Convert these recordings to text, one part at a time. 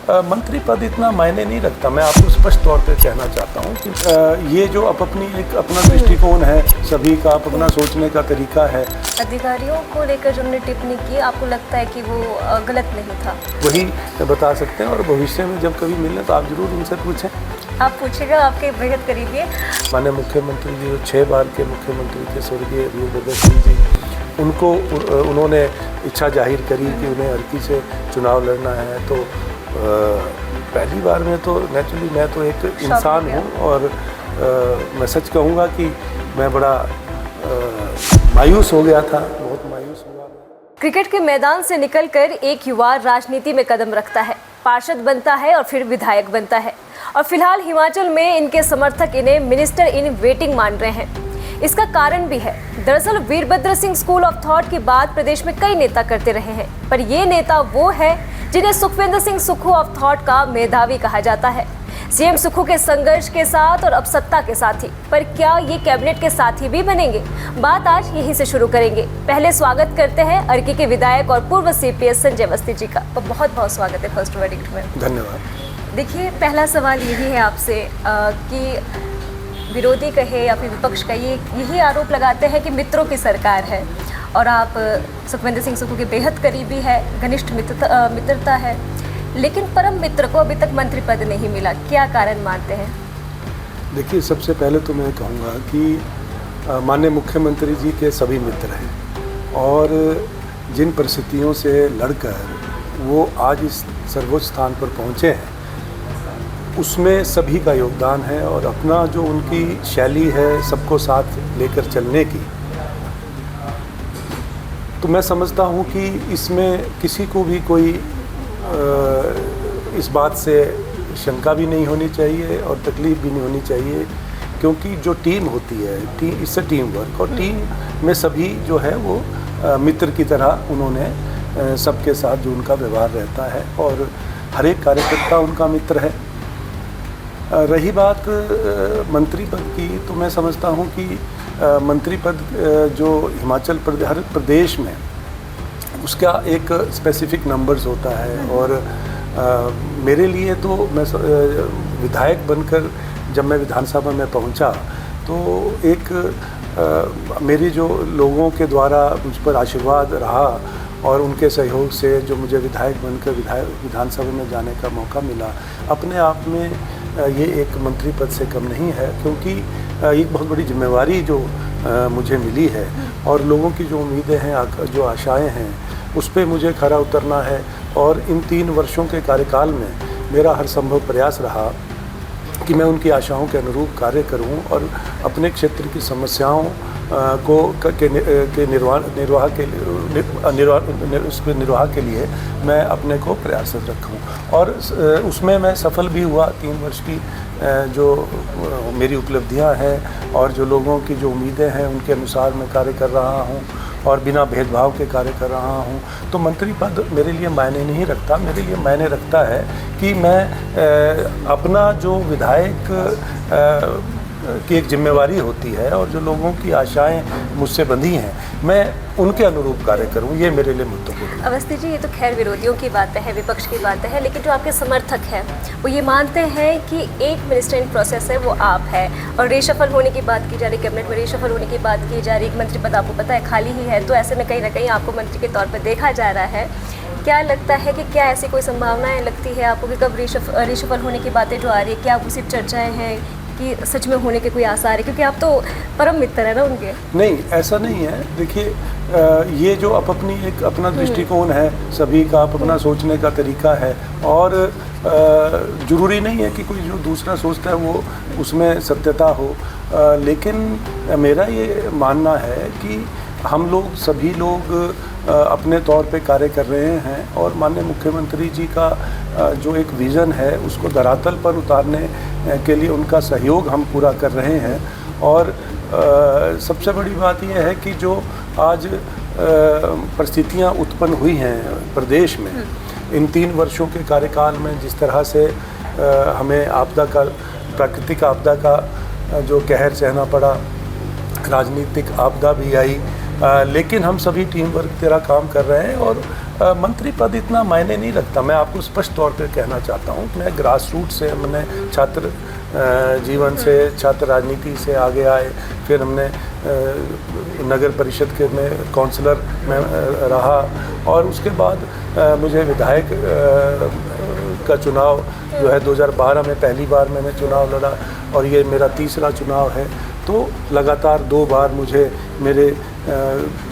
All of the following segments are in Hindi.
मंत्री पद इतना मायने नहीं रखता। मैं आपको स्पष्ट तौर पे कहना चाहता हूँ कि ये जो अपना दृष्टिकोण है, सभी का अपना सोचने का तरीका है। अधिकारियों को लेकर जो उन्होंने टिप्पणी की, आपको लगता है कि वो गलत नहीं था? वही बता सकते हैं, और भविष्य में जब कभी मिले तो आप जरूर उनसे पूछें। आप पूछिएगा, आपके बेहद करीबी है। माननीय मुख्यमंत्री जी, जो 6 बार के मुख्यमंत्री थे, स्वर्गीय वीरभद्र सिंह जी, उन्होंने इच्छा जाहिर करी कि उन्हें अर्की से चुनाव लड़ना है। तो पहली बार में तो नेचुरली मैं तो एक इंसान हूँ, और मैं सच कहूँगा कि मैं बड़ा मायूस हो गया था, बहुत मायूस हुआ। क्रिकेट के मैदान से निकलकर एक युवा राजनीति में कदम रखता है, पार्षद बनता है और फिर विधायक बनता है, और फिलहाल हिमाचल में इनके समर्थक इन्हें मिनिस्टर इन वेटिंग मान रहे हैं। इसका कारण भी है। दरअसल Virbhadra Singh school of thought की बात प्रदेश में कई नेता करते रहे हैं, पर ये नेता वो है जिन्हें सुखविंदर सिंह सुक्खू ऑफ थॉट का मेधावी कहा जाता है। सीएम सुक्खू के संघर्ष के साथ और अब सत्ता के साथी, पर क्या ये कैबिनेट के साथी भी बनेंगे? बात आज यहीं से शुरू करेंगे। पहले स्वागत करते हैं अर्की के विधायक और पूर्व सीपीएस संजय अवस्थी जी का। तो बहुत बहुत स्वागत है फर्स्ट वर्डिक्ट में। धन्यवाद। देखिए, पहला सवाल यही है आपसे कि विरोधी कहे या फिर विपक्ष कहे, यही आरोप लगाते हैं कि मित्रों की सरकार है, और आप सुखविंदर सिंह सुक्खू के बेहद करीबी है, घनिष्ठ मित्रता है, लेकिन परम मित्र को अभी तक मंत्री पद नहीं मिला। क्या कारण मानते हैं? देखिए, सबसे पहले तो मैं कहूँगा कि माननीय मुख्यमंत्री जी के सभी मित्र हैं, और जिन परिस्थितियों से लड़कर वो आज इस सर्वोच्च स्थान पर पहुँचे हैं, उसमें सभी का योगदान है। और अपना जो उनकी शैली है सबको साथ लेकर चलने की, तो मैं समझता हूँ कि इसमें किसी को भी कोई इस बात से शंका भी नहीं होनी चाहिए और तकलीफ़ भी नहीं होनी चाहिए, क्योंकि जो टीम होती है, इससे टीम वर्क, और टीम में सभी जो है वो मित्र की तरह उन्होंने सबके साथ जो उनका व्यवहार रहता है, और हर एक कार्यकर्ता उनका मित्र है। रही बात मंत्री पद की, तो मैं समझता हूँ कि मंत्री पद जो हिमाचल प्रदेश में उसका एक स्पेसिफिक नंबर्स होता है, और मेरे लिए तो मैं विधायक बनकर जब मैं विधानसभा में पहुंचा, तो एक मेरी जो लोगों के द्वारा मुझ पर आशीर्वाद रहा, और उनके सहयोग से जो मुझे विधायक बनकर विधानसभा में जाने का मौका मिला, अपने आप में ये एक मंत्री पद से कम नहीं है, क्योंकि एक बहुत बड़ी जिम्मेवारी जो मुझे मिली है, और लोगों की जो उम्मीदें हैं, जो आशाएं हैं, उस पर मुझे खरा उतरना है। और इन 3 वर्षों के कार्यकाल में मेरा हर संभव प्रयास रहा कि मैं उनकी आशाओं के अनुरूप कार्य करूं, और अपने क्षेत्र की समस्याओं के निर्वाह के लिए मैं अपने को प्रयासरत रखूं, और उसमें मैं सफल भी हुआ। 3 वर्ष की जो मेरी उपलब्धियां हैं और जो लोगों की जो उम्मीदें हैं, उनके अनुसार मैं कार्य कर रहा हूं, और बिना भेदभाव के कार्य कर रहा हूं। तो मंत्री पद मेरे लिए मायने नहीं रखता। मेरे लिए मायने रखता है कि मैं अपना जो विधायक की एक जिम्मेवारी होती है, और जो लोगों की आशाएं मुझसे बंधी हैं, मैं उनके अनुरूप कार्य करूं, ये मेरे लिए महत्वपूर्ण है। अवस्थी जी, ये तो खैर विरोधियों की बातें हैं, विपक्ष की बातें हैं, लेकिन जो आपके समर्थक हैं वो ये मानते हैं कि एक मिनिस्टर इन प्रोसेस है, वो आप है, और रेशफल होने की बात की जा रही, कैबिनेट में रेशफल होने की बात की जा रही, एक मंत्री पद आपको पता है खाली ही है, तो ऐसे में कहीं ना कहीं आपको मंत्री के तौर पर देखा जा रहा है। क्या लगता है कि क्या ऐसी कोई संभावनाएं लगती है आपको कि कब रेशफल होने की बातें जो आ रही है, क्या वो सिर्फ चर्चाएँ हैं कि सच में होने के कोई आसार है? क्योंकि आप तो परम मित्र है ना उनके। नहीं, ऐसा नहीं है। देखिए, ये जो अपना दृष्टिकोण है, सभी का अपना सोचने का तरीका है, और ज़रूरी नहीं है कि कोई जो दूसरा सोचता है वो उसमें सत्यता हो, लेकिन मेरा ये मानना है कि हम लोग सभी लोग अपने तौर पे कार्य कर रहे हैं, और माननीय मुख्यमंत्री जी का जो एक विज़न है उसको धरातल पर उतारने के लिए उनका सहयोग हम पूरा कर रहे हैं। और सबसे बड़ी बात यह है कि जो आज परिस्थितियां उत्पन्न हुई हैं प्रदेश में, इन 3 वर्षों के कार्यकाल में, जिस तरह से हमें प्राकृतिक आपदा का जो कहर सहना पड़ा, राजनीतिक आपदा भी आई, लेकिन हम सभी टीम वर्क तेरा काम कर रहे हैं और मंत्री पद इतना मायने नहीं रखता। मैं आपको स्पष्ट तौर पे कहना चाहता हूँ, मैं ग्रास रूट से, मैंने छात्र जीवन से, छात्र राजनीति से आगे आए, फिर हमने नगर परिषद के में काउंसलर में रहा और उसके बाद मुझे विधायक का चुनाव जो है 2012 में पहली बार मैंने चुनाव लड़ा और ये मेरा तीसरा चुनाव है। तो लगातार 2 बार मुझे मेरे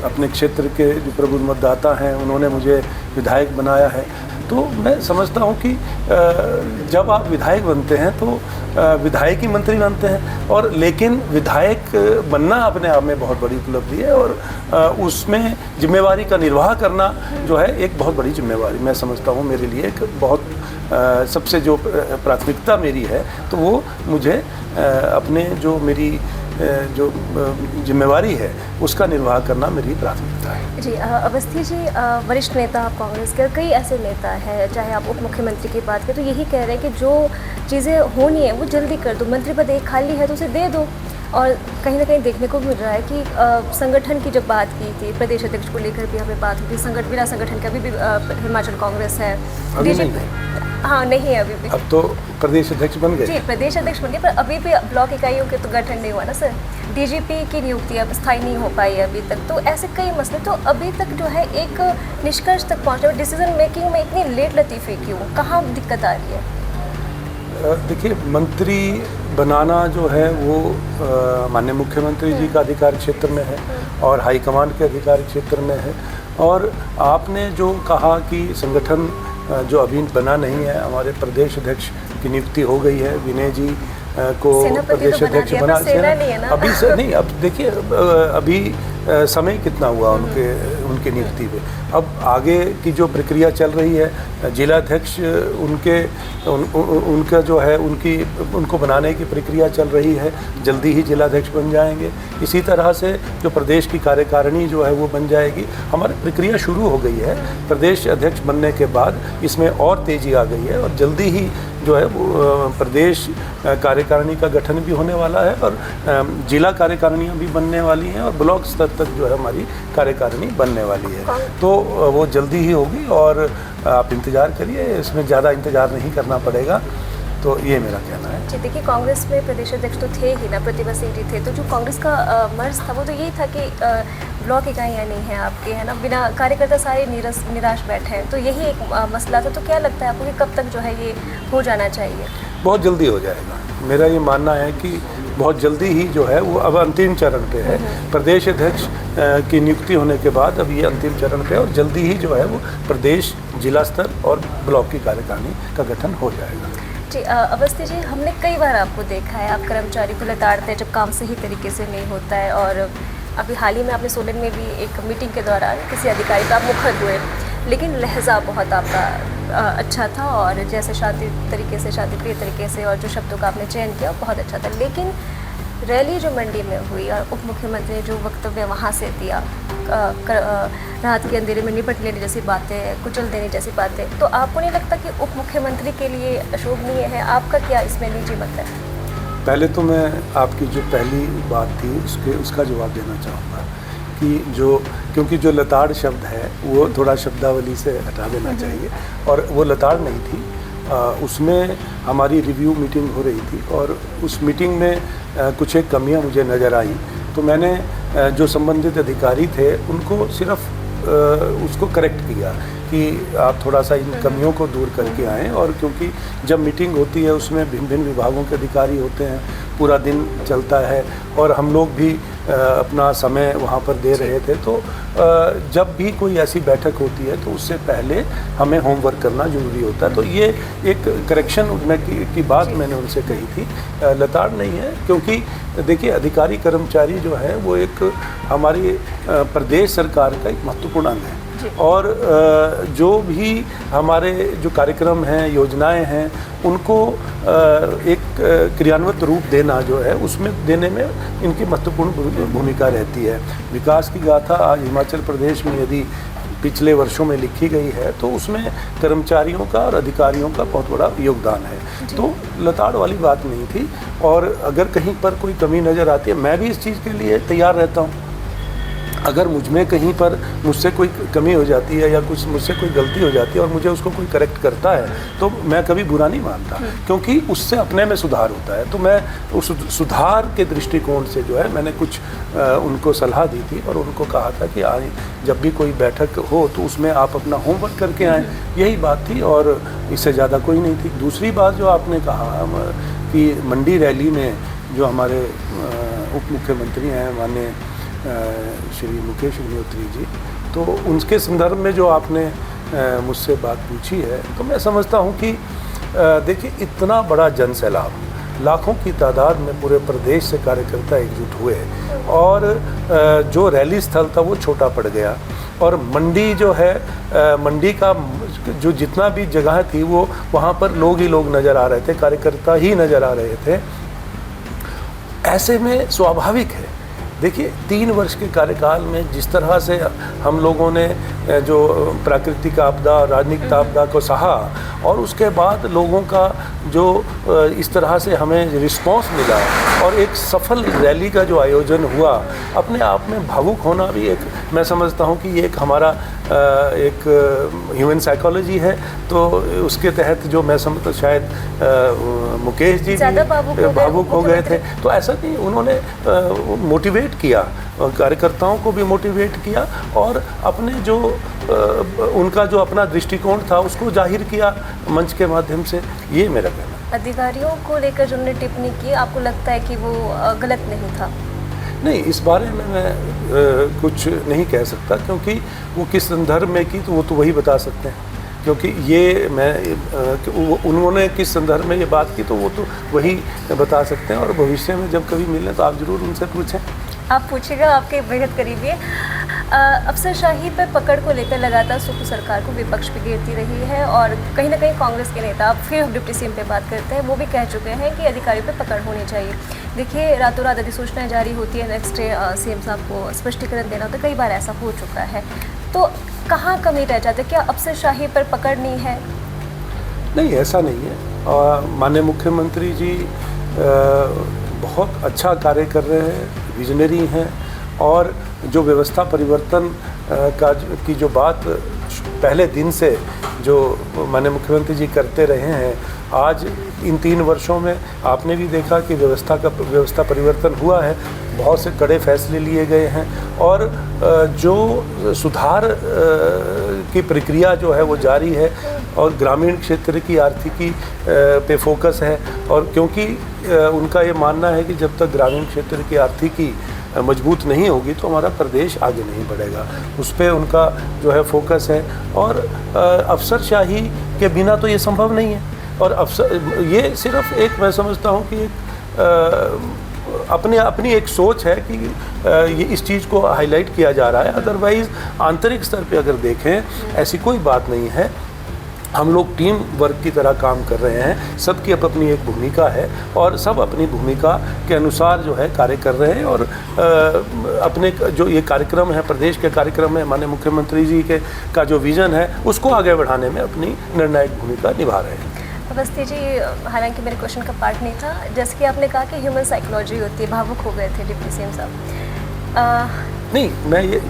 अपने क्षेत्र के जो प्रबुद्ध मतदाता हैं उन्होंने मुझे विधायक बनाया है। तो मैं समझता हूँ कि जब आप विधायक बनते हैं तो विधायक ही मंत्री बनते हैं और लेकिन विधायक बनना अपने आप में बहुत बड़ी उपलब्धि है और उसमें जिम्मेवारी का निर्वाह करना जो है एक बहुत बड़ी जिम्मेवारी मैं समझता हूँ मेरे लिए एक बहुत सबसे जो प्राथमिकता मेरी है तो वो मुझे अपने जो मेरी जो जिम्मेवारी है उसका निर्वाह करना मेरी प्राथमिकता है। जी अवस्थी जी, वरिष्ठ नेता आप कांग्रेस के, कई ऐसे नेता हैं चाहे आप उप मुख्यमंत्री की बात करें तो यही कह रहे हैं कि जो चीज़ें होनी है वो जल्दी कर दो, मंत्री पद एक खाली है तो उसे दे दो। और कहीं ना कहीं देखने को मिल रहा है कि संगठन की जब बात की थी, प्रदेश अध्यक्ष को लेकर भी हमें बात हुई, बिना संगठन के अभी भी हिमाचल कांग्रेस है, हाँ नहीं है अभी भी। अब तो प्रदेश अध्यक्ष बन गए। जी प्रदेश अध्यक्ष बन गए, पर अभी भी ब्लॉक इकाइयों के तो गठन नहीं हुआ ना सर। डीजीपी की नियुक्ति अब स्थायी नहीं हो पाई है अभी तक, तो ऐसे कई मसले, तो अभी तक जो है एक निष्कर्ष तक पहुँचना, डिसीजन मेकिंग में इतनी लेट लतीफ़ी क्यों, कहाँ दिक्कत आ रही है? देखिए, मंत्री बनाना जो है वो माननीय मुख्यमंत्री जी का अधिकार क्षेत्र में है और हाईकमान के अधिकार क्षेत्र में है। और आपने जो कहा कि संगठन जो अभी बना नहीं है, हमारे प्रदेश अध्यक्ष की नियुक्ति हो गई है, विनय जी को प्रदेश अध्यक्ष बना अभी से नहीं। अब देखिए अभी समय कितना हुआ उनके नियुक्ति पे, अब आगे की जो प्रक्रिया चल रही है, जिलाध्यक्ष उनका जो है उनको बनाने की प्रक्रिया चल रही है, जल्दी ही जिलाध्यक्ष बन जाएंगे। इसी तरह से जो प्रदेश की कार्यकारिणी जो है वो बन जाएगी। हमारी प्रक्रिया शुरू हो गई है, प्रदेश अध्यक्ष बनने के बाद इसमें और तेज़ी आ गई है और जल्दी ही जो है वो प्रदेश कार्यकारिणी का गठन भी होने वाला है और जिला कार्यकारिणियाँ भी बनने वाली हैं और ब्लॉक स्तर तक जो है हमारी कार्यकारिणी बनने वाली है। तो वो जल्दी ही होगी और आप इंतज़ार करिए, इसमें ज़्यादा इंतज़ार नहीं करना पड़ेगा। तो ये मेरा कहना है। जी देखिए, कांग्रेस में प्रदेश अध्यक्ष तो थे ही ना, प्रतिभा सिंह जी थे, तो जो कांग्रेस का मर्ज था वो तो यही था कि ब्लॉक इकाइयाँ नहीं हैं आपके, है ना, बिना कार्यकर्ता सारे निराश बैठे हैं, तो यही एक मसला था। तो क्या लगता है आपको कि कब तक जो है ये हो जाना चाहिए? बहुत जल्दी हो जाएगा, मेरा ये मानना है कि बहुत जल्दी ही जो है वो अब अंतिम चरण पे है। प्रदेश अध्यक्ष की नियुक्ति होने के बाद अब ये अंतिम चरण पे है और जल्दी ही जो है वो प्रदेश, जिला स्तर और ब्लॉक की कार्यकारिणी का गठन हो जाएगा। जी अवस्थी जी, हमने कई बार आपको देखा है, आप कर्मचारी को लताड़ते हैं जब काम सही तरीके से नहीं होता है। और अभी हाल ही में आपने सोलन में भी एक मीटिंग के दौरान किसी अधिकारी का आप मुखर हुए, लेकिन लहजा बहुत आपका अच्छा था और जैसे शांतिप्रिय तरीके से और जो शब्दों का आपने चयन किया बहुत अच्छा था। लेकिन रैली जो मंडी में हुई और उप मुख्यमंत्री ने जो वक्तव्य वहाँ से दिया, रात के अंधेरे में निपट लेने जैसी बातें, कुचल देने जैसी बातें, तो आपको नहीं लगता कि उप मुख्यमंत्री के लिए अशोभनीय है? आपका क्या इसमें निजी मत है? पहले तो मैं आपकी जो पहली बात थी उसका जवाब देना चाहूँगा कि क्योंकि जो लताड़ शब्द है वो थोड़ा शब्दावली से हटा देना चाहिए और वो लताड़ नहीं थी। उसमें हमारी रिव्यू मीटिंग हो रही थी और उस मीटिंग में कुछ एक कमियां मुझे नज़र आई, तो मैंने जो संबंधित अधिकारी थे उनको सिर्फ उसको करेक्ट किया कि आप थोड़ा सा इन कमियों को दूर करके आएँ। और क्योंकि जब मीटिंग होती है उसमें भिन्न भिन्न विभागों के अधिकारी होते हैं, पूरा दिन चलता है और हम लोग भी अपना समय वहाँ पर दे रहे थे, तो जब भी कोई ऐसी बैठक होती है तो उससे पहले हमें होमवर्क करना ज़रूरी होता है। तो ये एक करेक्शन की बात मैंने उनसे कही थी, लताड़ नहीं है। क्योंकि देखिए, अधिकारी कर्मचारी जो है वो एक हमारी प्रदेश सरकार का एक महत्वपूर्ण अंग है और जो भी हमारे जो कार्यक्रम हैं, योजनाएं हैं, उनको एक क्रियान्वित रूप देना जो है उसमें देने में इनकी महत्वपूर्ण भूमिका रहती है। विकास की गाथा आज हिमाचल प्रदेश में यदि पिछले वर्षों में लिखी गई है तो उसमें कर्मचारियों का और अधिकारियों का बहुत बड़ा योगदान है। तो लताड़ वाली बात नहीं थी और अगर कहीं पर कोई कमी नज़र आती है, मैं भी इस चीज़ के लिए तैयार रहता हूँ। अगर मुझ में कहीं पर मुझसे कोई कमी हो जाती है या कुछ मुझसे कोई गलती हो जाती है और मुझे उसको कोई करेक्ट करता है तो मैं कभी बुरा नहीं मानता, क्योंकि उससे अपने में सुधार होता है। तो मैं उस सुधार के दृष्टिकोण से जो है मैंने कुछ उनको सलाह दी थी और उनको कहा था कि आए जब भी कोई बैठक हो तो उसमें आप अपना होमवर्क करके आएँ, यही बात थी और इससे ज़्यादा कोई नहीं थी। दूसरी बात जो आपने कहा कि मंडी रैली में जो हमारे उप मुख्यमंत्री हैं माननीय श्री मुकेश अग्निहोत्री जी, तो उनके संदर्भ में जो आपने मुझसे बात पूछी है तो मैं समझता हूँ कि देखिए इतना बड़ा जन सैलाब, लाखों की तादाद में पूरे प्रदेश से कार्यकर्ता एकजुट हुए और जो रैली स्थल था वो छोटा पड़ गया और मंडी जो है मंडी का जो जितना भी जगह थी वो वहाँ पर लोग ही लोग नज़र आ रहे थे, कार्यकर्ता ही नज़र आ रहे थे। ऐसे में स्वाभाविक है, देखिए 3 वर्ष के कार्यकाल में जिस तरह से हम लोगों ने जो प्राकृतिक आपदा, राजनीतिक आपदा को सहा और उसके बाद लोगों का जो इस तरह से हमें रिस्पांस मिला और एक सफल रैली का जो आयोजन हुआ, अपने आप में भावुक होना भी एक, मैं समझता हूँ कि ये एक हमारा एक ह्यूमन साइकोलॉजी है। तो उसके तहत जो मैं समझता शायद मुकेश जी भी भावुक हो गए थे, तो ऐसा नहीं, उन्होंने मोटिवेट किया, कार्यकर्ताओं को भी मोटिवेट किया और अपने जो उनका जो अपना दृष्टिकोण था उसको जाहिर किया मंच के माध्यम से, ये मेरा कहना। अधिकारियों को लेकर जो उन्होंने टिप्पणी की, आपको लगता है कि वो गलत नहीं था? नहीं, इस बारे में मैं कुछ नहीं कह सकता, क्योंकि वो किस संदर्भ में की तो वो तो वही बता सकते हैं, क्योंकि ये मैं उन्होंने किस संदर्भ में ये बात की तो वो तो वही बता सकते हैं और भविष्य में जब कभी मिलें तो आप ज़रूर उनसे पूछें। आप पूछिएगा, आपके बेहद करीबी है। अफसरशाही पर पकड़ को लेकर लगातार सुप्रीम सरकार को विपक्ष भी घेरती रही है और कहीं ना कहीं कांग्रेस के नेता, फिर हम डिप्टी सीएम पे बात करते हैं, वो भी कह चुके हैं कि अधिकारियों पर पकड़ होनी चाहिए। देखिए, रातों रात अधिसूचना जारी होती है, नेक्स्ट डे सीएम साहब को स्पष्टीकरण देना होता है, कई बार ऐसा हो चुका है। तो कहाँ कमी रह जाती है? क्या अफसरशाही पर पकड़ नहीं है? नहीं, ऐसा नहीं है। माननीय मुख्यमंत्री जी बहुत अच्छा कार्य कर रहे हैं, विजनरी हैं और जो व्यवस्था परिवर्तन की जो बात पहले दिन से जो माननीय मुख्यमंत्री जी करते रहे हैं, आज इन 3 वर्षों में आपने भी देखा कि व्यवस्था परिवर्तन हुआ है, बहुत से कड़े फैसले लिए गए हैं और जो सुधार की प्रक्रिया जो है वो जारी है और ग्रामीण क्षेत्र की आर्थिकी पे फोकस है। और क्योंकि उनका ये मानना है कि जब तक ग्रामीण क्षेत्र की आर्थिकी मजबूत नहीं होगी तो हमारा प्रदेश आगे नहीं बढ़ेगा, उस पर उनका जो है फोकस है। और अफसरशाही के बिना तो ये संभव नहीं है और ये सिर्फ एक, मैं समझता हूँ कि अपनी एक सोच है कि ये इस चीज़ को हाईलाइट किया जा रहा है, अदरवाइज़ आंतरिक स्तर पे अगर देखें ऐसी कोई बात नहीं है। हम लोग टीम वर्क की तरह काम कर रहे हैं, सबकी अपनी एक भूमिका है और सब अपनी भूमिका के अनुसार जो है कार्य कर रहे हैं और अपने जो ये कार्यक्रम है, प्रदेश के कार्यक्रम है, माननीय मुख्यमंत्री जी के का जो विज़न है उसको आगे बढ़ाने में अपनी निर्णायक भूमिका निभा रहे हैं। अवस्थी जी, हालांकि मेरे क्वेश्चन का पार्ट नहीं था, जैसे कि आपने कहा कि ह्यूमन साइकोलॉजी होती है, भावुक हो गए थे डिप्टी सीएम साहब। नहीं,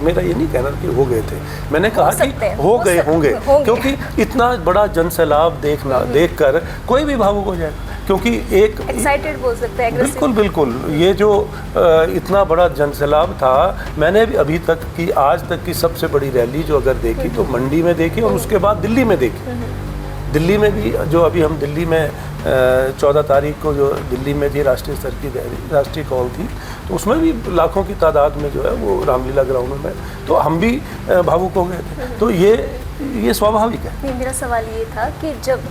मेरा ये नहीं कहना कि हो गए थे, मैंने कहा कि हो गए होंगे, क्योंकि इतना बड़ा जन सैलाब देखकर कोई भी भावुक हो जाए, क्योंकि एक एक्साइटेड बोल सकते हैं। बिल्कुल बिल्कुल, ये जो इतना बड़ा जन सैलाब था, मैंने भी अभी तक की आज तक की सबसे बड़ी रैली जो अगर देखी तो मंडी में देखी और उसके बाद दिल्ली में देखी। दिल्ली में भी जो अभी हम दिल्ली में 14 तारीख को जो दिल्ली में थी राष्ट्रीय स्तर की राष्ट्रीय कॉल थी, तो उसमें भी लाखों की तादाद में जो है वो रामलीला ग्राउंड में, तो हम भी भावुक हो गए थे। तो ये स्वाभाविक है। मेरा सवाल ये था कि जब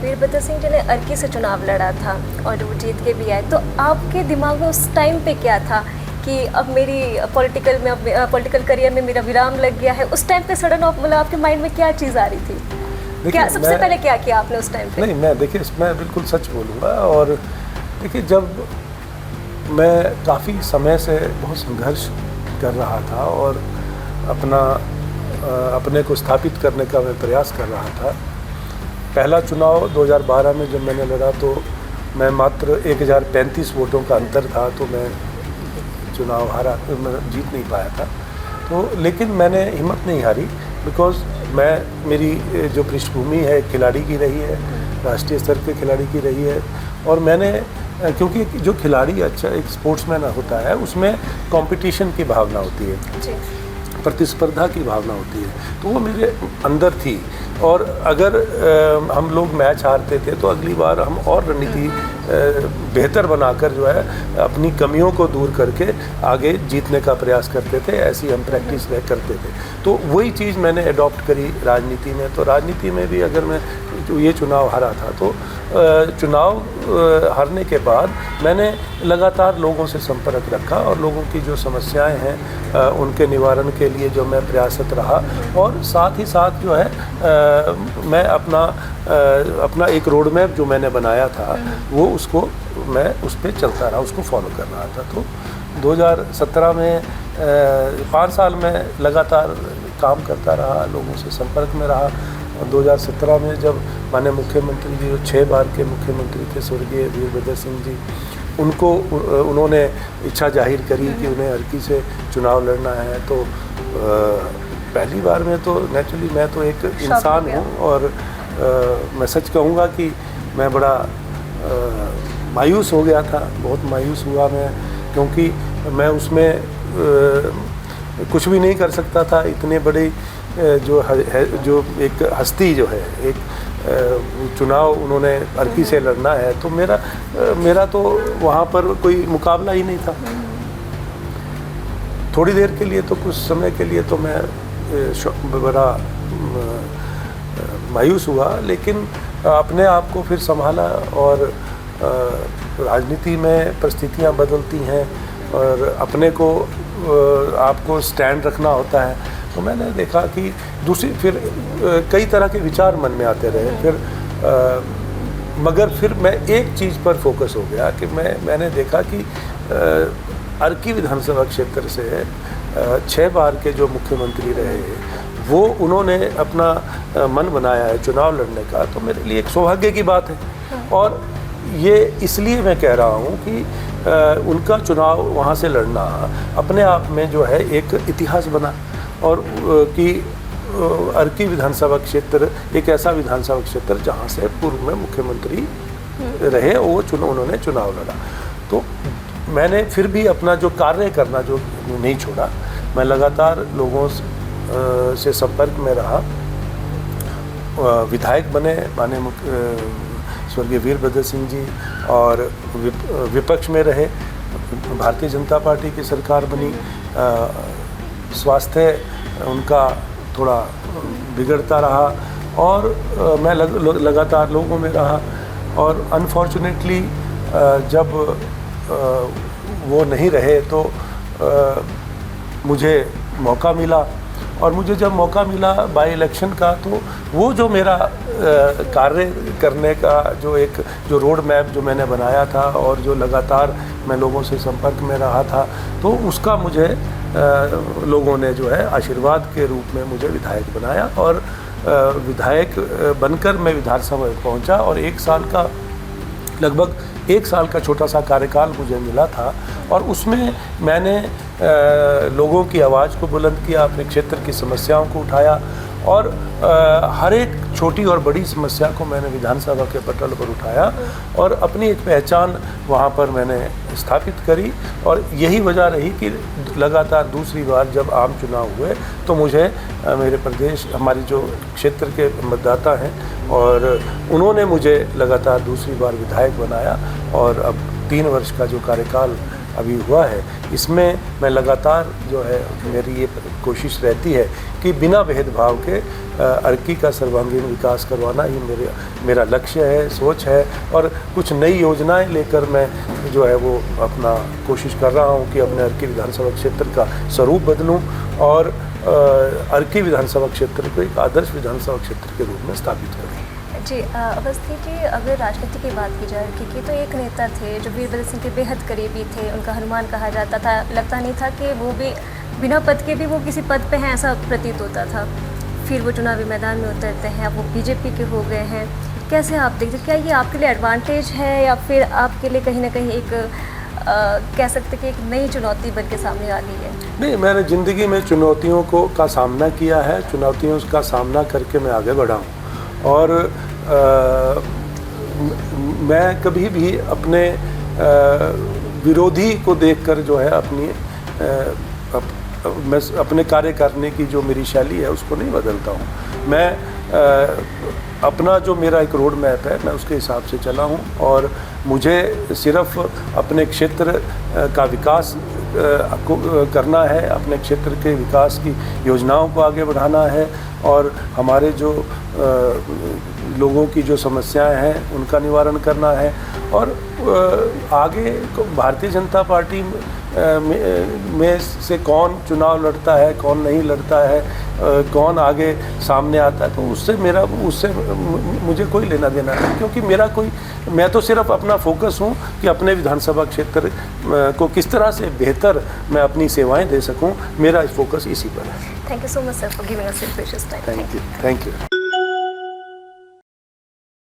वीरभद्र सिंह जी ने अर्की से चुनाव लड़ा था और वो जीत के भी आए, तो आपके दिमाग में उस टाइम पे क्या था कि अब मेरी पॉलिटिकल करियर में मेरा विराम लग गया है? उस टाइम पे सडन ऑफ, मतलब आपके माइंड में क्या चीज़ आ रही थी? क्या सबसे पहले क्या किया आपने उस टाइम पे? नहीं, मैं देखिए मैं बिल्कुल सच बोलूँगा और देखिए जब मैं काफ़ी समय से बहुत संघर्ष कर रहा था और अपने को स्थापित करने का मैं प्रयास कर रहा था। पहला चुनाव 2012 में जब मैंने लड़ा तो मैं मात्र 1035 वोटों का अंतर था, तो मैं चुनाव हारा, मैं जीत नहीं पाया था। तो लेकिन मैंने हिम्मत नहीं हारी, बिकॉज़ मेरी जो पृष्ठभूमि है खिलाड़ी की रही है, राष्ट्रीय स्तर के खिलाड़ी की रही है। और मैंने क्योंकि जो खिलाड़ी अच्छा एक स्पोर्ट्समैन होता है उसमें कंपटीशन की भावना होती है, प्रतिस्पर्धा की भावना होती है, तो वो मेरे अंदर थी। और अगर हम लोग मैच हारते थे तो अगली बार हम और रणनीति बेहतर बनाकर जो है अपनी कमियों को दूर करके आगे जीतने का प्रयास करते थे। ऐसी हम प्रैक्टिस करते थे। तो वही चीज़ मैंने अडॉप्ट करी राजनीति में। तो राजनीति में भी अगर मैं ये चुनाव हारा था तो चुनाव हारने के बाद मैंने लगातार लोगों से संपर्क रखा और लोगों की जो समस्याएं हैं उनके निवारण के लिए जो मैं प्रयासरत रहा। और साथ ही साथ जो है मैं अपना एक रोड मैप जो मैंने बनाया था वो उसको मैं उस पर चलता रहा, उसको फॉलो कर रहा था। तो 2017 में 5 साल में लगातार काम करता रहा, लोगों से संपर्क में रहा। और 2017 में जब माननीय मुख्यमंत्री जी जो 6 बार के मुख्यमंत्री थे स्वर्गीय वीरभद्र सिंह जी, उन्होंने इच्छा जाहिर करी कि उन्हें हरकी से चुनाव लड़ना है। तो पहली बार में तो नेचुरली मैं तो एक इंसान हूँ और मैं सच कहूँगा कि मैं बड़ा मायूस हो गया था, बहुत मायूस हुआ मैं, क्योंकि मैं उसमें कुछ भी नहीं कर सकता था। इतने बड़े जो एक हस्ती जो है, एक चुनाव उन्होंने अर्की से लड़ना है, तो मेरा तो वहाँ पर कोई मुकाबला ही नहीं था। थोड़ी देर के लिए तो कुछ समय के लिए तो मैं बड़ा मायूस हुआ, लेकिन अपने आप को फिर संभाला। और राजनीति में परिस्थितियाँ बदलती हैं और अपने को आपको स्टैंड रखना होता है। तो मैंने देखा कि फिर कई तरह के विचार मन में आते रहे। फिर मगर फिर मैं एक चीज़ पर फोकस हो गया कि मैंने देखा कि अर्की विधानसभा क्षेत्र से 6 बार के जो मुख्यमंत्री रहे वो उन्होंने अपना मन बनाया है चुनाव लड़ने का, तो मेरे लिए एक सौभाग्य की बात है। और ये इसलिए मैं कह रहा हूँ कि उनका चुनाव वहाँ से लड़ना अपने आप में जो है एक इतिहास बना। और कि अर्की विधानसभा क्षेत्र एक ऐसा विधानसभा क्षेत्र जहाँ से पूर्व में मुख्यमंत्री रहे, वो उन्होंने चुनाव लड़ा। तो मैंने फिर भी अपना जो कार्य करना जो नहीं छोड़ा, मैं लगातार लोगों से संपर्क में रहा। विधायक बने माननीय स्वर्गीय वीरभद्र सिंह जी, और विपक्ष में रहे, भारतीय जनता पार्टी की सरकार बनी। स्वास्थ्य उनका थोड़ा बिगड़ता रहा और मैं लगातार लोगों में रहा। और अनफॉर्चुनेटली जब वो नहीं रहे तो मुझे मौका मिला, और मुझे जब मौका मिला बाई इलेक्शन का, तो वो जो मेरा कार्य करने का जो रोड मैप जो मैंने बनाया था और जो लगातार मैं लोगों से संपर्क में रहा था, तो उसका मुझे लोगों ने जो है आशीर्वाद के रूप में मुझे विधायक बनाया। और विधायक बनकर मैं विधानसभा में पहुंचा और लगभग 1 साल का छोटा सा कार्यकाल मुझे मिला था। और उसमें मैंने लोगों की आवाज़ को बुलंद किया, अपने क्षेत्र की समस्याओं को उठाया, और हर एक छोटी और बड़ी समस्या को मैंने विधानसभा के पटल पर उठाया और अपनी एक पहचान वहाँ पर मैंने स्थापित करी। और यही वजह रही कि लगातार दूसरी बार जब आम चुनाव हुए तो मुझे मेरे प्रदेश हमारी जो क्षेत्र के मतदाता हैं और उन्होंने मुझे लगातार दूसरी बार विधायक बनाया। और अब 3 वर्ष का जो कार्यकाल अभी हुआ है, इसमें मैं लगातार जो है मेरी ये कोशिश रहती है कि बिना भेदभाव के अर्की का सर्वांगीण विकास करवाना ही मेरा लक्ष्य है, सोच है। और कुछ नई योजनाएं लेकर मैं जो है वो अपना कोशिश कर रहा हूँ कि अपने अर्की विधानसभा क्षेत्र का स्वरूप बदलूँ और अर्की विधानसभा क्षेत्र को एक आदर्श विधानसभा क्षेत्र के रूप में स्थापित करूँ। जी अवस्थी जी, अगर राजनीति की बात की जाए, क्योंकि तो एक नेता थे जो वीरभद्र सिंह के बेहद करीबी थे, उनका हनुमान कहा जाता था। लगता नहीं था कि वो भी बिना पद के भी वो किसी पद पे हैं, ऐसा प्रतीत होता था। फिर वो चुनावी मैदान में उतरते हैं, अब वो बीजेपी के हो गए हैं। कैसे आप देखते, क्या ये आपके लिए एडवांटेज है या फिर आपके लिए कहीं ना कहीं एक कह सकते कि एक नई चुनौती बन के सामने आ गई है? नहीं, मैंने ज़िंदगी में चुनौतियों का सामना किया है, चुनौतियों का सामना करके मैं आगे बढ़ा हूँ। और मैं कभी भी अपने विरोधी को देखकर जो है मैं अपने कार्य करने की जो मेरी शैली है उसको नहीं बदलता हूँ। मैं अपना जो मेरा एक रोड मैप है मैं उसके हिसाब से चला हूँ, और मुझे सिर्फ अपने क्षेत्र का विकास करना है, अपने क्षेत्र के विकास की योजनाओं को आगे बढ़ाना है, और हमारे जो लोगों की जो समस्याएं हैं उनका निवारण करना है। और आगे भारतीय जनता पार्टी में से कौन चुनाव लड़ता है, कौन नहीं लड़ता है, कौन आगे सामने आता है, तो उससे मुझे कोई लेना देना नहीं, क्योंकि मैं तो सिर्फ अपना फोकस हूँ कि अपने विधानसभा क्षेत्र को किस तरह से बेहतर मैं अपनी सेवाएं दे सकूँ। मेरा फोकस इसी पर है। Thank you so much sir for giving us your precious time. Thank you.